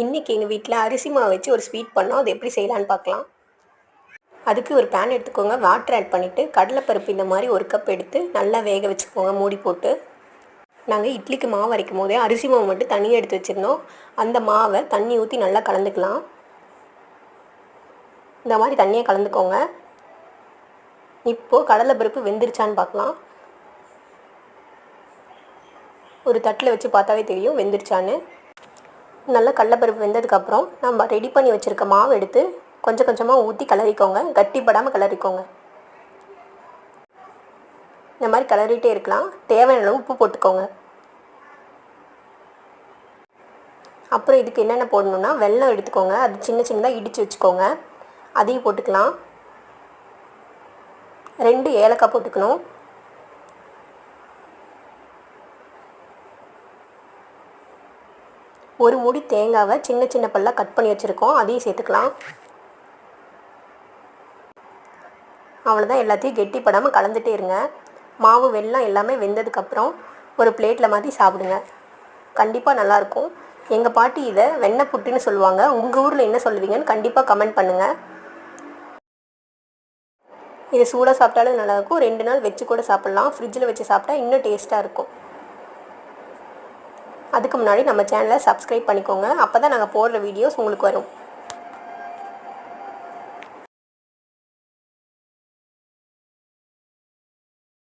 இன்றைக்கி எங்கள் வீட்டில் அரிசி மாவு வச்சு ஒரு ஸ்வீட் பண்ணோம். அது எப்படி செய்யலான்னு பார்க்கலாம். அதுக்கு ஒரு பேன் எடுத்துக்கோங்க. வாட்டர் ஆட் பண்ணிவிட்டு கடலைப்பருப்பு இந்த மாதிரி ஒரு கப் எடுத்து நல்லா வேக வச்சுக்கோங்க மூடி போட்டு. நாங்கள் இட்லிக்கு மாவு அரைக்கும் போதே அரிசி மாவு மட்டும் தனியாக எடுத்து வச்சுருந்தோம். அந்த மாவை தண்ணி ஊற்றி நல்லா கலந்துக்கலாம். இந்த மாதிரி தண்ணியை கலந்துக்கோங்க. இப்போது கடலைப்பருப்பு வெந்துருச்சான்னு பார்க்கலாம். ஒரு தட்டில் வச்சு பார்த்தாவே தெரியும் வெந்துருச்சான்னு. நல்லா கடலைப்பருப்பு வெந்ததுக்கப்புறம் நம்ம ரெடி பண்ணி வச்சுருக்க மாவு எடுத்து கொஞ்சம் கொஞ்சமாக ஊற்றி கிளறிக்கோங்க. கட்டிப்படாமல் கிளறிக்கோங்க. இந்த மாதிரி கிளறிட்டே இருக்கலாம். தேவையான அளவு உப்பு போட்டுக்கோங்க. அப்புறம் இதுக்கு என்னென்ன போடணுன்னா வெல்லம் எடுத்துக்கோங்க. அது சின்ன சின்னதாக இடித்து வச்சுக்கோங்க. அதையும் போட்டுக்கலாம். 2 ஏலக்காய் போட்டுக்கணும். ஒரு மூடி தேங்காவை சின்ன சின்ன பல்லாக கட் பண்ணி வச்சுருக்கோம். அதையும் சேர்த்துக்கலாம். அவ்வளோதான். எல்லாத்தையும் கெட்டிப்படாமல் கலந்துகிட்டே இருங்க. மாவு வெல்லம் எல்லாமே வெந்ததுக்கப்புறம் ஒரு பிளேட்டில் மாற்றி சாப்பிடுங்க. கண்டிப்பாக நல்லாயிருக்கும். எங்கள் பாட்டி இதை வெண்ணெய் புட்டுன்னு சொல்லுவாங்க. உங்கள் ஊரில் என்ன சொல்லுவீங்கன்னு கண்டிப்பாக கமெண்ட் பண்ணுங்கள். இதை சூடாக சாப்பிட்டாலும் நல்லாயிருக்கும். 2 நாள் வச்சு கூட சாப்பிட்லாம். ஃப்ரிட்ஜில் வச்சு சாப்பிட்டா இன்னும் டேஸ்ட்டாக இருக்கும். அதுக்கு முன்னாடி நம்ம சேனலை சப்ஸ்கிரைப் பண்ணிக்கோங்க. அப்போ தான் நாங்கள் போடுற வீடியோஸ் உங்களுக்கு வரும்.